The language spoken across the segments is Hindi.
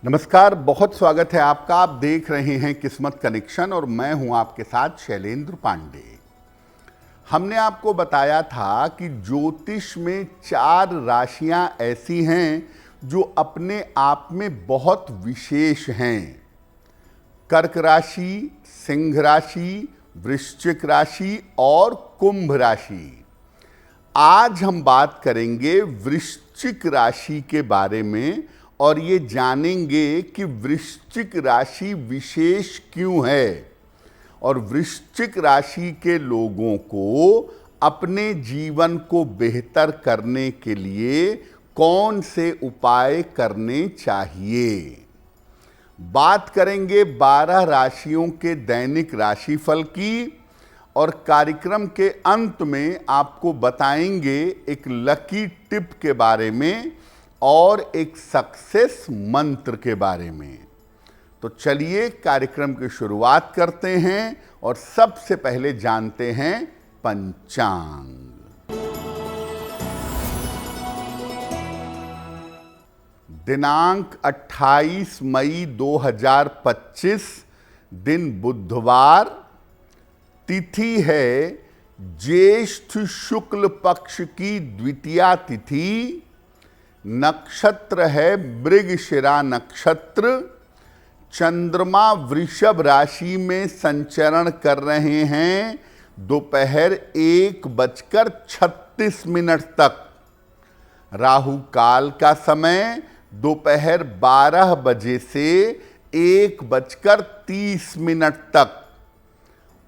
नमस्कार, बहुत स्वागत है आपका। आप देख रहे हैं किस्मत कनेक्शन और मैं हूं आपके साथ शैलेंद्र पांडे। हमने आपको बताया था कि ज्योतिष में 4 राशियां ऐसी हैं जो अपने आप में बहुत विशेष हैं। कर्क राशि, सिंह राशि, वृश्चिक राशि और कुंभ राशि। आज हम बात करेंगे वृश्चिक राशि के बारे में और ये जानेंगे कि वृश्चिक राशि विशेष क्यों है और वृश्चिक राशि के लोगों को अपने जीवन को बेहतर करने के लिए कौन से उपाय करने चाहिए। बात करेंगे 12 राशियों के दैनिक राशिफल की और कार्यक्रम के अंत में आपको बताएंगे एक लकी टिप के बारे में और एक सक्सेस मंत्र के बारे में। तो चलिए कार्यक्रम की शुरुआत करते हैं और सबसे पहले जानते हैं पंचांग। दिनांक 28 मई 2025, दिन बुधवार, तिथि है ज्येष्ठ शुक्ल पक्ष की द्वितीया तिथि, नक्षत्र है मृगशिरा नक्षत्र, चंद्रमा वृषभ राशि में संचरण कर रहे हैं दोपहर 1:36 तक। राहु काल का समय दोपहर 12 बजे से 1:30 तक।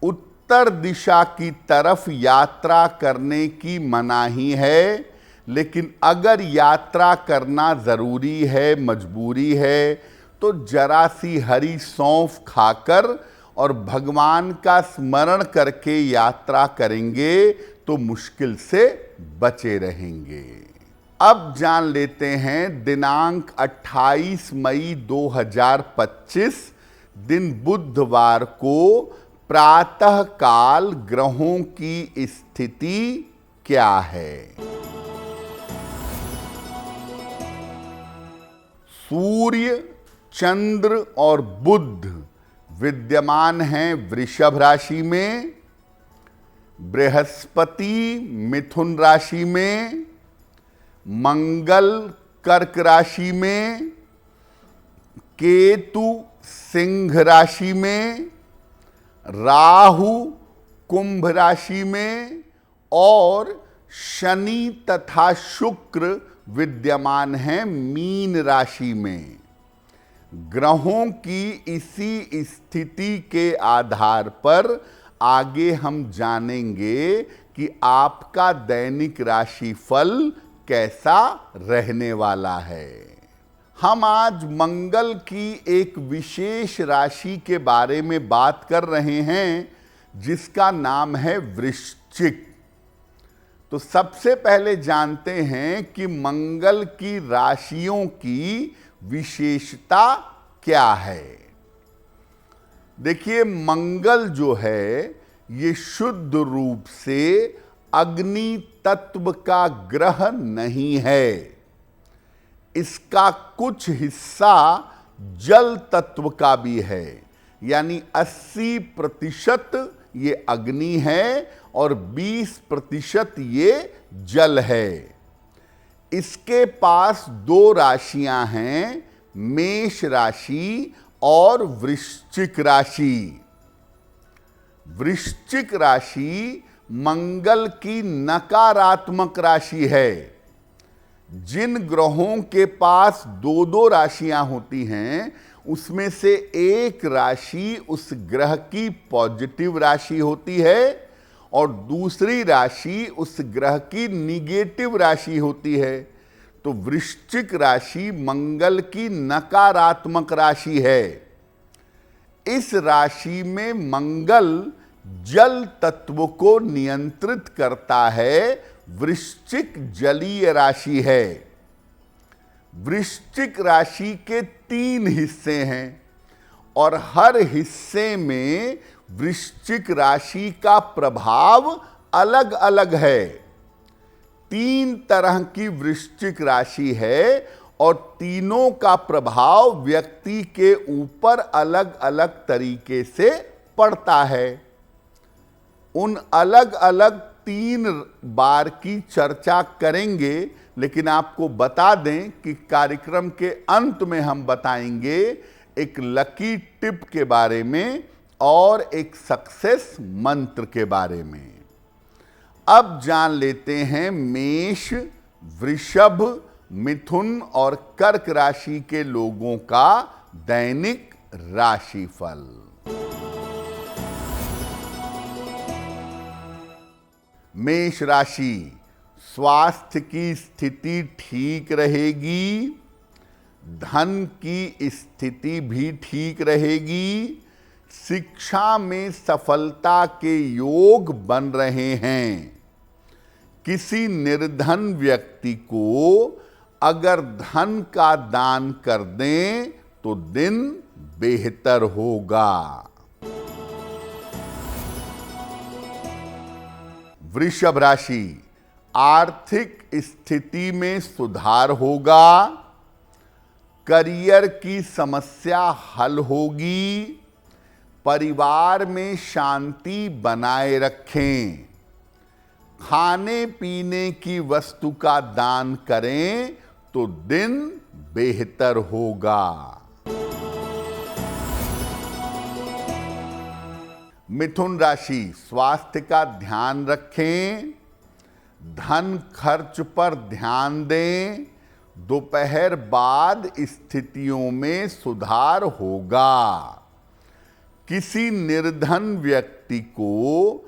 उत्तर दिशा की तरफ यात्रा करने की मनाही है, लेकिन अगर यात्रा करना ज़रूरी है, मजबूरी है, तो जरा सी हरी सौंफ खाकर और भगवान का स्मरण करके यात्रा करेंगे तो मुश्किल से बचे रहेंगे। अब जान लेते हैं दिनांक 28 मई 2025, दिन बुधवार को प्रातः काल ग्रहों की स्थिति क्या है। सूर्य, चंद्र और बुध विद्यमान हैं वृषभ राशि में, बृहस्पति मिथुन राशि में, मंगल कर्क राशि में, केतु सिंह राशि में, राहु कुंभ राशि में और शनि तथा शुक्र विद्यमान हैं मीन राशि में। ग्रहों की इसी स्थिति के आधार पर आगे हम जानेंगे कि आपका दैनिक राशिफल कैसा रहने वाला है। हम आज मंगल की एक विशेष राशि के बारे में बात कर रहे हैं जिसका नाम है वृश्चिक। तो सबसे पहले जानते हैं कि मंगल की राशियों की विशेषता क्या है। देखिए, मंगल जो है ये शुद्ध रूप से अग्नि तत्व का ग्रह नहीं है। इसका कुछ हिस्सा जल तत्व का भी है, यानी 80% ये अग्नि है और 20% ये जल है। इसके पास 2 राशियां हैं, मेष राशि और वृश्चिक राशि। वृश्चिक राशि मंगल की नकारात्मक राशि है। जिन ग्रहों के पास 2-2 राशियां होती हैं उसमें से एक राशि उस ग्रह की पॉजिटिव राशि होती है और दूसरी राशि उस ग्रह की निगेटिव राशि होती है। तो वृश्चिक राशि मंगल की नकारात्मक राशि है। इस राशि में मंगल जल तत्व को नियंत्रित करता है। वृश्चिक जलीय राशि है। वृश्चिक राशि के 3 हिस्से हैं और हर हिस्से में वृश्चिक राशि का प्रभाव अलग अलग है। 3 तरह की वृश्चिक राशि है और तीनों का प्रभाव व्यक्ति के ऊपर अलग अलग तरीके से पड़ता है। उन अलग अलग 3 बार की चर्चा करेंगे, लेकिन आपको बता दें कि कार्यक्रम के अंत में हम बताएंगे एक लकी टिप के बारे में और एक सक्सेस मंत्र के बारे में। अब जान लेते हैं मेष, वृषभ, मिथुन और कर्क राशि के लोगों का दैनिक राशिफल। मेष राशि, स्वास्थ्य की स्थिति ठीक रहेगी, धन की स्थिति भी ठीक रहेगी, शिक्षा में सफलता के योग बन रहे हैं। किसी निर्धन व्यक्ति को अगर धन का दान कर दें तो दिन बेहतर होगा। वृषभ राशि, आर्थिक स्थिति में सुधार होगा, करियर की समस्या हल होगी, परिवार में शांति बनाए रखें, खाने पीने की वस्तु का दान करें तो दिन बेहतर होगा। मिथुन राशि, स्वास्थ्य का ध्यान रखें, धन खर्च पर ध्यान दें, दोपहर बाद स्थितियों में सुधार होगा। किसी निर्धन व्यक्ति को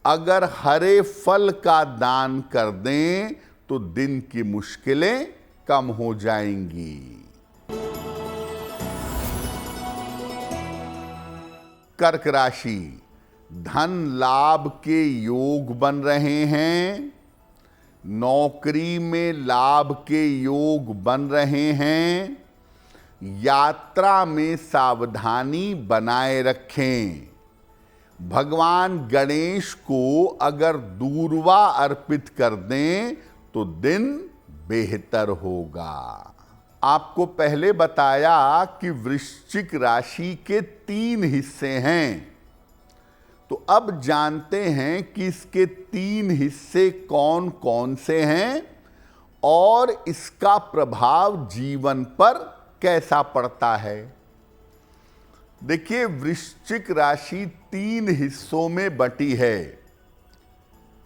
अगर हरे फल का दान कर दें तो दिन की मुश्किलें कम हो जाएंगी। कर्क राशि, धन लाभ के योग बन रहे हैं, नौकरी में लाभ के योग बन रहे हैं, यात्रा में सावधानी बनाए रखें। भगवान गणेश को अगर दूर्वा अर्पित कर दें तो दिन बेहतर होगा। आपको पहले बताया कि वृश्चिक राशि के 3 हिस्से हैं, तो अब जानते हैं कि इसके 3 हिस्से कौन कौन से हैं और इसका प्रभाव जीवन पर कैसा पड़ता है। देखिए, वृश्चिक राशि 3 हिस्सों में बटी है,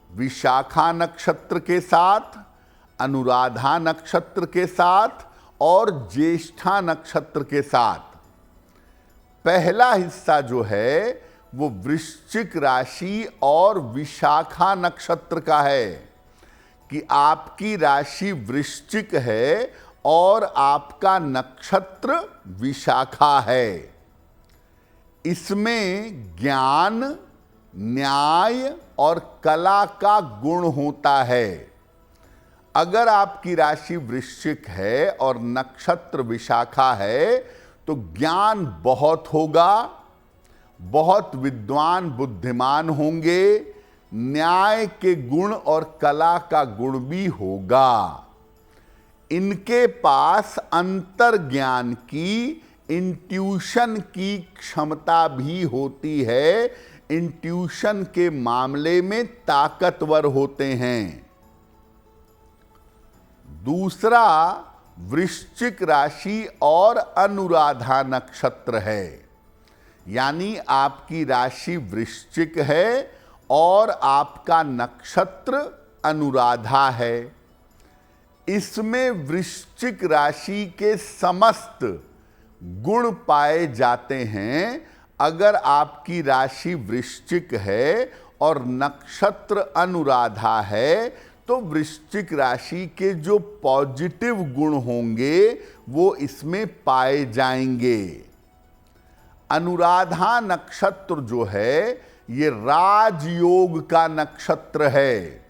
विशाखा नक्षत्र के साथ, अनुराधा नक्षत्र के साथ और ज्येष्ठा नक्षत्र के साथ। पहला हिस्सा जो है वो वृश्चिक राशि और विशाखा नक्षत्र का है कि आपकी राशि वृश्चिक है और आपका नक्षत्र विशाखा है। इसमें ज्ञान, न्याय और कला का गुण होता है। अगर आपकी राशि वृश्चिक है और नक्षत्र विशाखा है तो ज्ञान बहुत होगा, बहुत विद्वान बुद्धिमान होंगे, न्याय के गुण और कला का गुण भी होगा। इनके पास अंतर्ज्ञान की, इंट्यूशन की क्षमता भी होती है, इंट्यूशन के मामले में ताकतवर होते हैं। दूसरा वृश्चिक राशि और अनुराधा नक्षत्र है, यानी आपकी राशि वृश्चिक है और आपका नक्षत्र अनुराधा है। इसमें वृश्चिक राशि के समस्त गुण पाए जाते हैं। अगर आपकी राशि वृश्चिक है और नक्षत्र अनुराधा है तो वृश्चिक राशि के जो पॉजिटिव गुण होंगे वो इसमें पाए जाएंगे। अनुराधा नक्षत्र जो है ये राजयोग का नक्षत्र है,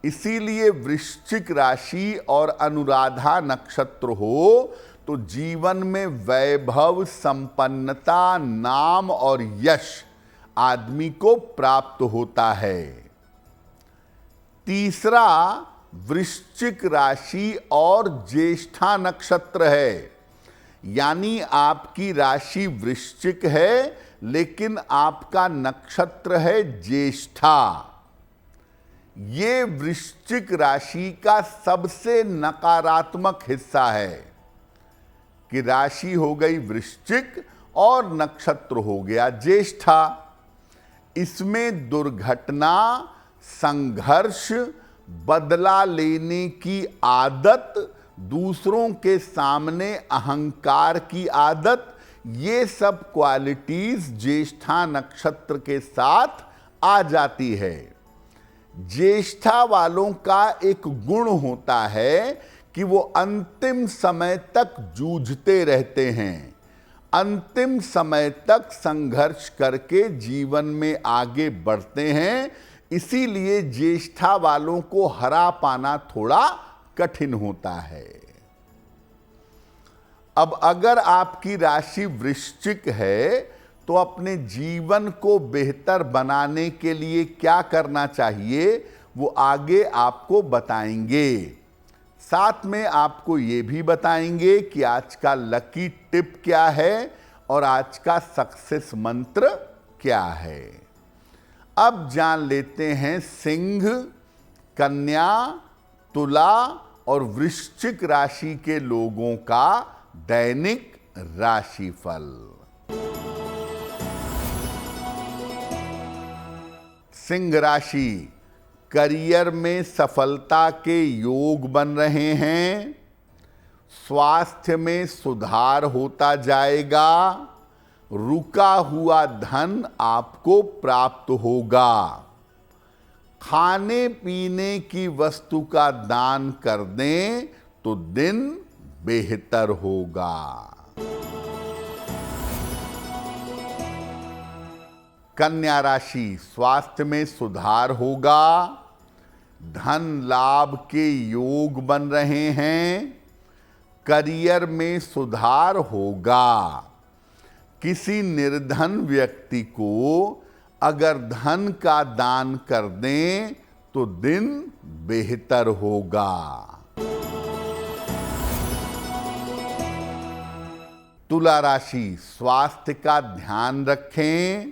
इसीलिए वृश्चिक राशि और अनुराधा नक्षत्र हो तो जीवन में वैभव, संपन्नता, नाम और यश आदमी को प्राप्त होता है। तीसरा वृश्चिक राशि और ज्येष्ठा नक्षत्र है। यानी आपकी राशि वृश्चिक है लेकिन आपका नक्षत्र है ज्येष्ठा। ये वृश्चिक राशि का सबसे नकारात्मक हिस्सा है कि राशि हो गई वृश्चिक और नक्षत्र हो गया ज्येष्ठा। इसमें दुर्घटना, संघर्ष, बदला लेने की आदत, दूसरों के सामने अहंकार की आदत, ये सब क्वालिटीज ज्येष्ठा नक्षत्र के साथ आ जाती है। ज्येष्ठा वालों का एक गुण होता है कि वो अंतिम समय तक जूझते रहते हैं, अंतिम समय तक संघर्ष करके जीवन में आगे बढ़ते हैं। इसीलिए ज्येष्ठा वालों को हरा पाना थोड़ा कठिन होता है। अब अगर आपकी राशि वृश्चिक है तो अपने जीवन को बेहतर बनाने के लिए क्या करना चाहिए वो आगे आपको बताएंगे। साथ में आपको ये भी बताएंगे कि आज का लकी टिप क्या है और आज का सक्सेस मंत्र क्या है। अब जान लेते हैं सिंह, कन्या, तुला और वृश्चिक राशि के लोगों का दैनिक राशिफल। सिंह राशि, करियर में सफलता के योग बन रहे हैं। स्वास्थ्य में सुधार होता जाएगा। रुका हुआ धन आपको प्राप्त होगा। खाने पीने की वस्तु का दान कर दें तो दिन बेहतर होगा। कन्या राशि, स्वास्थ्य में सुधार होगा। धन लाभ के योग बन रहे हैं। करियर में सुधार होगा। किसी निर्धन व्यक्ति को अगर धन का दान कर दें तो दिन बेहतर होगा। तुला राशि, स्वास्थ्य का ध्यान रखें।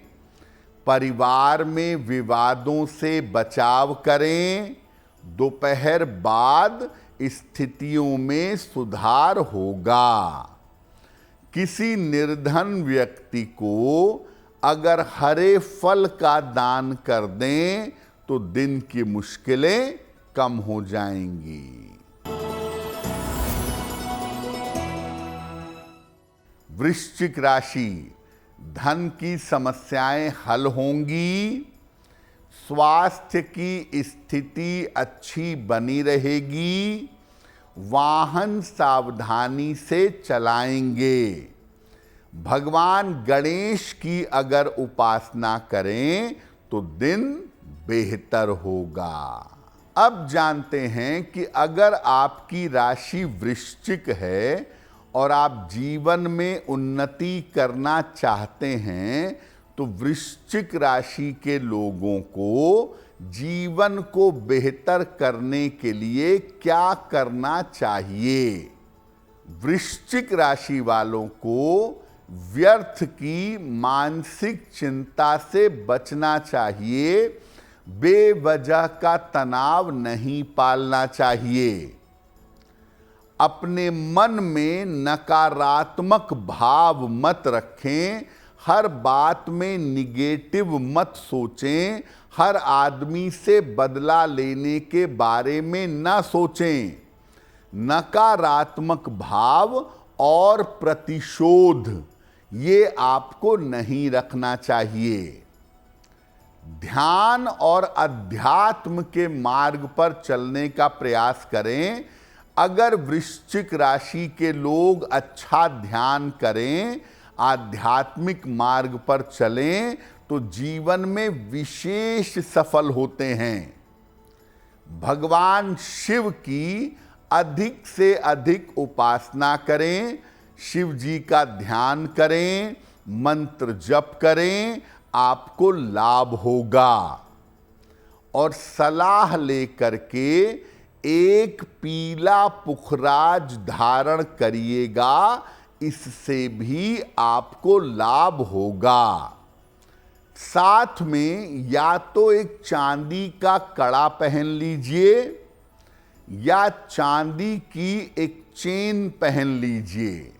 परिवार में विवादों से बचाव करें। दोपहर बाद स्थितियों में सुधार होगा। किसी निर्धन व्यक्ति को अगर हरे फल का दान कर दें तो दिन की मुश्किलें कम हो जाएंगी। वृश्चिक राशि, धन की समस्याएं हल होंगी। स्वास्थ्य की स्थिति अच्छी बनी रहेगी। वाहन सावधानी से चलाएंगे। भगवान गणेश की अगर उपासना करें तो दिन बेहतर होगा। अब जानते हैं कि अगर आपकी राशि वृश्चिक है और आप जीवन में उन्नति करना चाहते हैं तो वृश्चिक राशि के लोगों को जीवन को बेहतर करने के लिए क्या करना चाहिए। वृश्चिक राशि वालों को व्यर्थ की मानसिक चिंता से बचना चाहिए। बेवजह का तनाव नहीं पालना चाहिए। अपने मन में नकारात्मक भाव मत रखें। हर बात में निगेटिव मत सोचें। हर आदमी से बदला लेने के बारे में ना सोचें। नकारात्मक भाव और प्रतिशोध ये आपको नहीं रखना चाहिए। ध्यान और अध्यात्म के मार्ग पर चलने का प्रयास करें। अगर वृश्चिक राशि के लोग अच्छा ध्यान करें, आध्यात्मिक मार्ग पर चलें तो जीवन में विशेष सफल होते हैं। भगवान शिव की अधिक से अधिक उपासना करें। शिव जी का ध्यान करें, मंत्र जप करें, आपको लाभ होगा। और सलाह लेकर के एक पीला पुखराज धारण करिएगा, इससे भी आपको लाभ होगा। साथ में या तो एक चांदी का कड़ा पहन लीजिए या चांदी की एक चेन पहन लीजिए।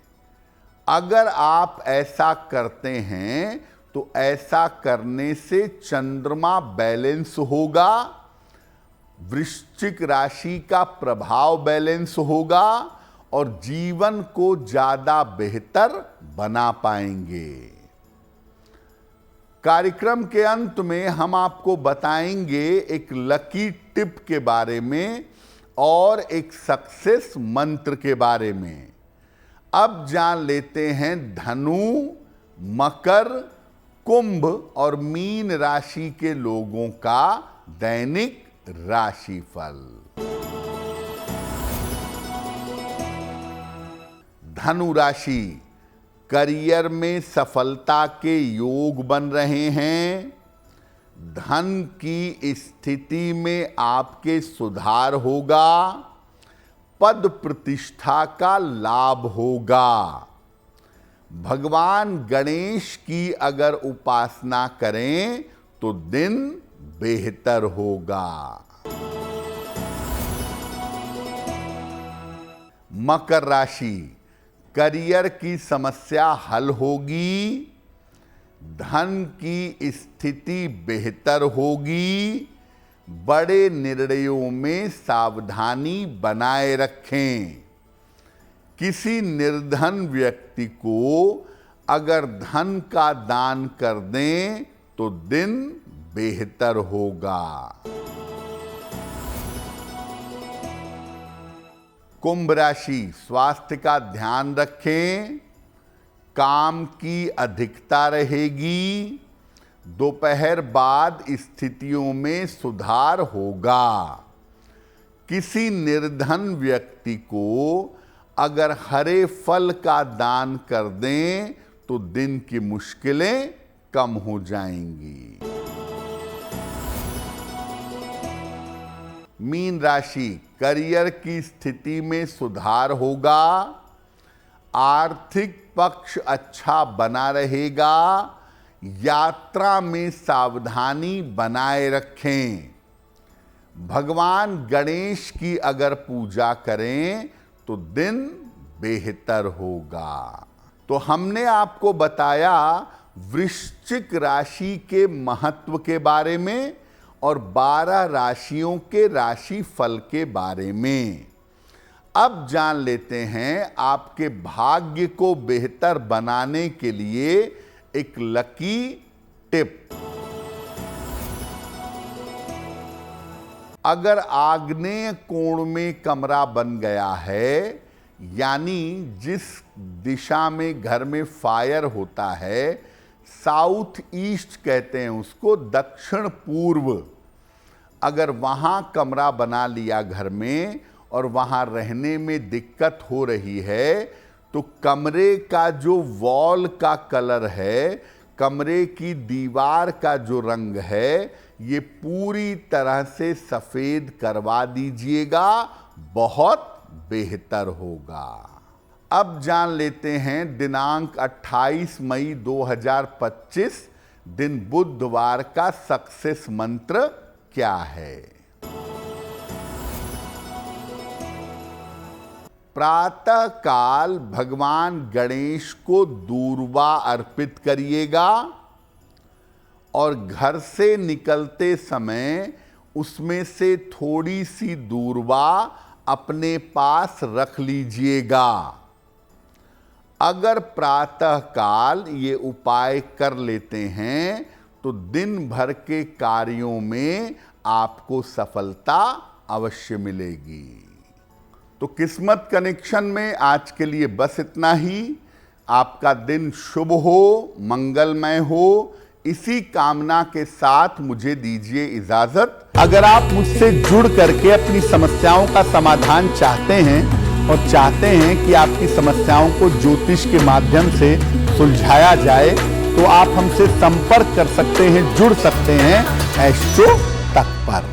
अगर आप ऐसा करते हैं तो ऐसा करने से चंद्रमा बैलेंस होगा, वृश्चिक राशि का प्रभाव बैलेंस होगा और जीवन को ज्यादा बेहतर बना पाएंगे। कार्यक्रम के अंत में हम आपको बताएंगे एक लकी टिप के बारे में और एक सक्सेस मंत्र के बारे में। अब जान लेते हैं धनु, मकर, कुंभ और मीन राशि के लोगों का दैनिक राशिफल। धनु राशि, करियर में सफलता के योग बन रहे हैं। धन की स्थिति में आपके सुधार होगा। पद प्रतिष्ठा का लाभ होगा। भगवान गणेश की अगर उपासना करें तो दिन बेहतर होगा। मकर राशि, करियर की समस्या हल होगी। धन की स्थिति बेहतर होगी। बड़े निर्णयों में सावधानी बनाए रखें। किसी निर्धन व्यक्ति को अगर धन का दान कर दें तो दिन बेहतर होगा। कुंभ राशि, स्वास्थ्य का ध्यान रखें। काम की अधिकता रहेगी। दोपहर बाद स्थितियों में सुधार होगा। किसी निर्धन व्यक्ति को अगर हरे फल का दान कर दें तो दिन की मुश्किलें कम हो जाएंगी। मीन राशि, करियर की स्थिति में सुधार होगा। आर्थिक पक्ष अच्छा बना रहेगा। यात्रा में सावधानी बनाए रखें। भगवान गणेश की अगर पूजा करें तो दिन बेहतर होगा। तो हमने आपको बताया वृश्चिक राशि के महत्व के बारे में और 12 राशियों के राशि फल के बारे में। अब जान लेते हैं आपके भाग्य को बेहतर बनाने के लिए एक लकी टिप। अगर आग्नेय कोण में कमरा बन गया है, यानी जिस दिशा में घर में फायर होता है, साउथ ईस्ट कहते हैं उसको, दक्षिण पूर्व, अगर वहां कमरा बना लिया घर में और वहां रहने में दिक्कत हो रही है तो कमरे का जो वॉल का कलर है, कमरे की दीवार का जो रंग है, ये पूरी तरह से सफेद करवा दीजिएगा, बहुत बेहतर होगा। अब जान लेते हैं दिनांक 28 मई 2025 दिन बुधवार का सक्सेस मंत्र क्या है। प्रातः काल भगवान गणेश को दूर्वा अर्पित करिएगा और घर से निकलते समय उसमें से थोड़ी सी दूर्वा अपने पास रख लीजिएगा। अगर प्रातः काल ये उपाय कर लेते हैं तो दिन भर के कार्यों में आपको सफलता अवश्य मिलेगी। तो किस्मत कनेक्शन में आज के लिए बस इतना ही। आपका दिन शुभ हो, मंगलमय हो, इसी कामना के साथ मुझे दीजिए इजाजत। अगर आप मुझसे जुड़ करके अपनी समस्याओं का समाधान चाहते हैं और चाहते हैं कि आपकी समस्याओं को ज्योतिष के माध्यम से सुलझाया जाए तो आप हमसे संपर्क कर सकते हैं, जुड़ सकते हैं एस्ट्रो तक पर।